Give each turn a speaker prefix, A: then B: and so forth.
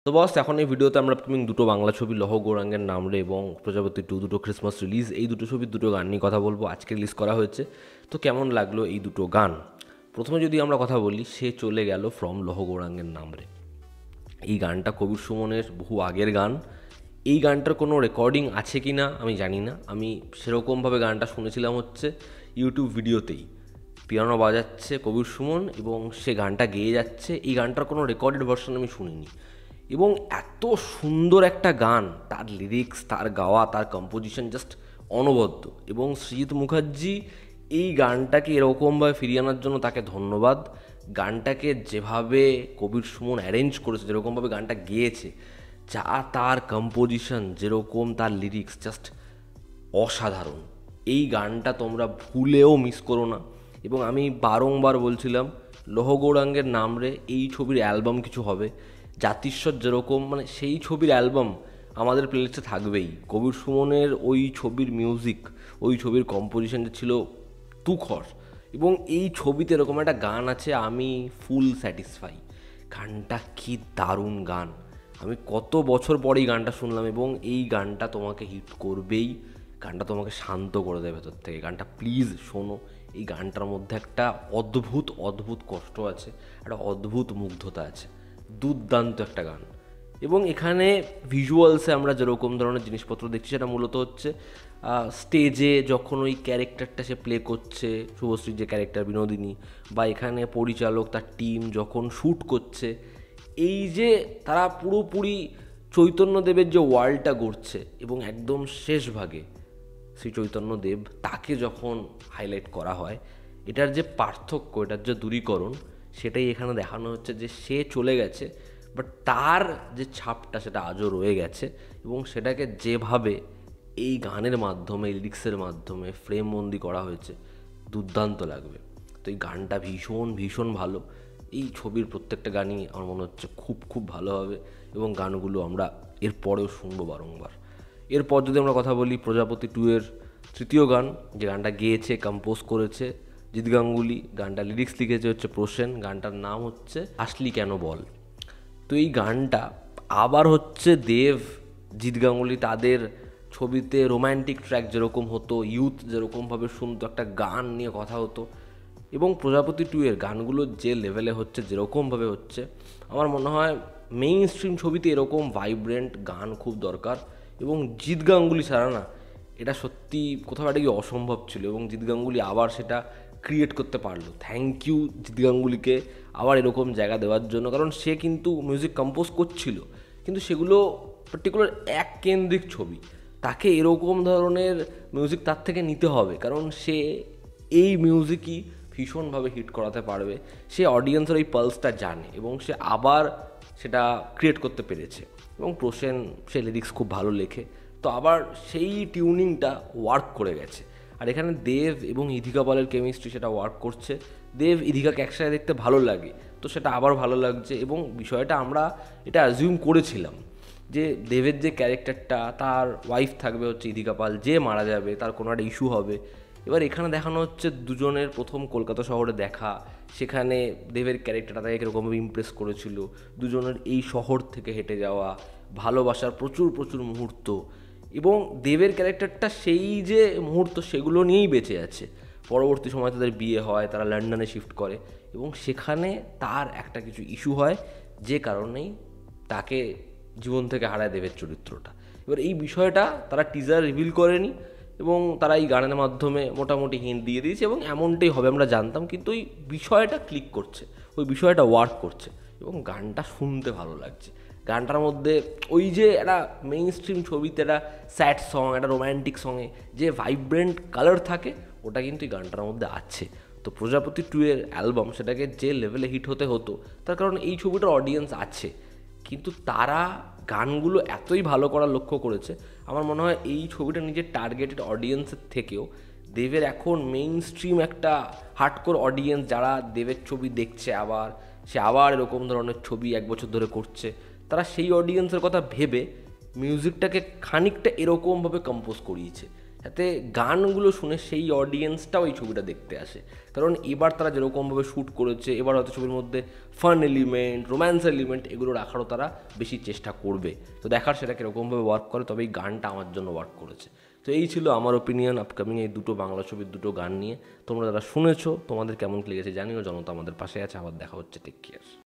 A: তো বস, এখন এই ভিডিওতে আমরা আপকামিং দুটো বাংলা ছবি লহ গৌরাঙ্গের নামরে এবং প্রজাপতি 2 দুটো ক্রিসমাস রিলিজ, এই দুটো ছবির দুটো গান নিয়ে কথা বলবো। আজকে রিলিজ করা হয়েছে, তো কেমন লাগলো এই দুটো গান। প্রথমে যদি আমরা কথা বলি, সে চলে গেল ফ্রম লহ গৌরাঙ্গের নামরে। এই গানটা কবির সুমনের বহু আগের গান। এই গানটার কোনো রেকর্ডিং আছে কি না আমি জানি না। আমি সেরকমভাবে গানটা শুনেছিলাম হচ্ছে ইউটিউব ভিডিওতেই। পিয়ানো বাজাচ্ছে কবির সুমন এবং সে গানটা গেয়ে যাচ্ছে। এই গানটার কোনো রেকর্ডেড ভার্সন আমি শুনিনি। এবং এত সুন্দর একটা গান, তার লিরিক্স, তার গাওয়া, তার কম্পোজিশন জাস্ট অনবদ্য। এবং সৃজিত মুখার্জি এই গানটাকে এরকমভাবে ফিরিয়ে আনার জন্য তাকে ধন্যবাদ। গানটাকে যেভাবে কবির সুমন অ্যারেঞ্জ করেছে, যেরকমভাবে গানটা গেয়েছে, যা তার কম্পোজিশন, যেরকম তার লিরিক্স, জাস্ট অসাধারণ। এই গানটা তোমরা ভুলেও মিস করো না। এবং আমি বারংবার বলছিলাম, লহ গৌরাঙ্গের নামরে এই ছবির অ্যালবাম কিছু হবে। জাতিস্বর যেরকম, মানে সেই ছবির অ্যালবাম আমাদের প্লেলিস্টে থাকবেই। কবির সুমনের ওই ছবির মিউজিক, ওই ছবির কম্পোজিশন ছিল তুখর। এবং এই ছবিতে এরকম একটা গান আছে, আমি ফুল স্যাটিসফাই। গানটা কি দারুণ গান! আমি কত বছর পর এই গানটা শুনলাম এবং এই গানটা তোমাকে হিট করবেই। গানটা তোমাকে শান্ত করে দেবে ভেতর থেকে। গানটা প্লিজ শোনো। এই গানটার মধ্যে একটা অদ্ভুত অদ্ভুত কষ্ট আছে, একটা অদ্ভুত মুগ্ধতা আছে। দুর্দান্ত একটা গান। এবং এখানে ভিজুয়ালসে আমরা যেরকম ধরনের জিনিসপত্র দেখছি, সেটা মূলত হচ্ছে স্টেজে যখন ওই ক্যারেক্টারটা সে প্লে করছে, শুভশ্রীর যে ক্যারেক্টার বিনোদিনী, বা এখানে পরিচালক তার টিম যখন শ্যুট করছে, এই যে তারা পুরোপুরি চৈতন্যদেবের যে ওয়ার্ল্ডটা গড়ছে এবং একদম শেষ ভাগে শ্রী চৈতন্যদেব তাকে যখন হাইলাইট করা হয়, এটার যে পার্থক্য, এটার যে দূরীকরণ, সেটাই এখানে দেখানো হচ্ছে। যে সে চলে গেছে, বাট তার যে ছাপটা সেটা আজও রয়ে গেছে। এবং সেটাকে যেভাবে এই গানের মাধ্যমে, লিরিক্সের মাধ্যমে ফ্রেমবন্দি করা হয়েছে, দুর্দান্ত লাগবে। তো এই গানটা ভীষণ ভীষণ ভালো। এই ছবির প্রত্যেকটা গানই আমার মনে হচ্ছে খুব খুব ভালো হবে এবং গানগুলো আমরা এরপরেও শুনবো বারংবার। এরপর যদি আমরা কথা বলি, প্রজাপতি 2 এর তৃতীয় গান, যে গানটা গেয়েছে, কম্পোজ করেছে জিৎ গাঙ্গুলি। গানটা লিরিক্স লিখেছে হচ্ছে প্রসেন। গানটার নাম হচ্ছে আসলি কেন বল। তো এই গানটা আবার হচ্ছে দেব, জিৎ গাঙ্গুলি তাদের ছবিতে রোম্যান্টিক ট্র্যাক যেরকম হতো, ইউথ যেরকমভাবে শুনতো, একটা গান নিয়ে কথা হতো, এবং প্রজাপতি 2 এর গানগুলো যে লেভেলে হচ্ছে, যেরকমভাবে হচ্ছে, আমার মনে হয় মেইন স্ট্রিম ছবিতে এরকম ভাইব্রেন্ট গান খুব দরকার। এবং জিৎ গাঙ্গুলি ছাড়া না, এটা সত্যি কোথাও একটা কি অসম্ভব ছিল। এবং জিৎ গাঙ্গুলি আবার সেটা ক্রিয়েট করতে পারলো। থ্যাংক ইউ জিৎ গাঙ্গুলিকে আবার এরকম জায়গা দেওয়ার জন্য। কারণ সে কিন্তু মিউজিক কম্পোজ করছিল, কিন্তু সেগুলো পার্টিকুলার এক কেন্দ্রিক ছবি। তাকে এরকম ধরনের মিউজিক তার থেকে নিতে হবে, কারণ সে এই মিউজিকই ভীষণভাবে হিট করাতে পারবে। সে অডিয়েন্সের এই পালসটা জানে এবং সে আবার সেটা ক্রিয়েট করতে পেরেছে। এবং প্রসেন, সে লিরিক্স খুব ভালো লেখে, তো আবার সেই টিউনিংটা ওয়ার্ক করে গেছে। আর এখানে দেব এবং ইধিকা পালের কেমিস্ট্রি, সেটা ওয়ার্ক করছে। দেব ইধিকাকে একসাথে দেখতে ভালো লাগে, তো সেটা আবার ভালো লাগছে। এবং বিষয়টা আমরা এটা অ্যাজিউম করেছিলাম যে দেবের যে ক্যারেক্টারটা, তার ওয়াইফ থাকবে হচ্ছে ইধিকা পাল, যে মারা যাবে, তার কোনো একটা ইস্যু হবে। এবার এখানে দেখানো হচ্ছে দুজনের প্রথম কলকাতা শহরে দেখা, সেখানে দেবের ক্যারেক্টারটা তাকে কীরকমভাবে ইমপ্রেস করেছিল, দুজনের এই শহর থেকে হেঁটে যাওয়া, ভালোবাসার প্রচুর প্রচুর মুহূর্ত। এবং দেবের ক্যারেক্টারটা সেই যে মুহূর্ত, সেগুলো নিয়েই বেঁচে আছে। পরবর্তী সময় তাদের বিয়ে হয়, তারা লন্ডনে শিফট করে এবং সেখানে তার একটা কিছু ইস্যু হয়, যে কারণেই তাকে জীবন থেকে হারায় দেবের চরিত্রটা। এবার এই বিষয়টা তারা টিজার রিভিল করেনি এবং তারা এই গানের মাধ্যমে মোটামুটি হিন্ট দিয়ে দিয়েছে এবং এমনটাই হবে আমরা জানতাম। কিন্তু ওই বিষয়টা ক্লিক করছে, ওই বিষয়টা ওয়ার্ক করছে এবং গানটা শুনতে ভালো লাগছে। গানটার মধ্যে ওই যে একটা মেইন স্ট্রিম ছবিতে একটা স্যাড সং, একটা রোম্যান্টিক সঙ্গে যে ভাইব্রেন্ট কালার থাকে, ওটা কিন্তু এই গানটার মধ্যে আছে। তো প্রজাপতি 2 এর অ্যালবাম, সেটাকে যে লেভেলে হিট হতে হতো, তার কারণ এই ছবিটার অডিয়েন্স আছে। কিন্তু তারা গানগুলো এতই ভালো করার লক্ষ্য করেছে, আমার মনে হয় এই ছবিটা নিজের টার্গেটেড অডিয়েন্সের থেকেও দেবের এখন মেইন স্ট্রিম একটা হার্ডকোর অডিয়েন্স, যারা দেবের ছবি দেখছে, আবার সে আবার এরকম ধরনের ছবি এক বছর ধরে করছে, তারা সেই অডিয়েন্সের কথা ভেবে মিউজিকটাকে খানিকটা এরকমভাবে কম্পোজ করিয়েছে যাতে গানগুলো শুনে সেই অডিয়েন্সটাও এই ছবিটা দেখতে আসে। কারণ এবার তারা যেরকমভাবে শ্যুট করেছে, এবার হয়তো ছবির মধ্যে ফান এলিমেন্ট, রোম্যান্স এলিমেন্ট এগুলো রাখারও তারা বেশি চেষ্টা করবে। তো দেখার সেটা কীরকমভাবে ওয়ার্ক করে, তবে এই গানটা আমার জন্য ওয়ার্ক করেছে। তো এই ছিল আমার ওপিনিয়ন আপকামিং এই দুটো বাংলা ছবির দুটো গান নিয়ে। তোমরা যারা শুনেছো তোমাদের কেমন লেগেছে জানিও। জনতা আমাদের পাশে আছে। আবার দেখা হচ্ছে, টেক কেয়ার।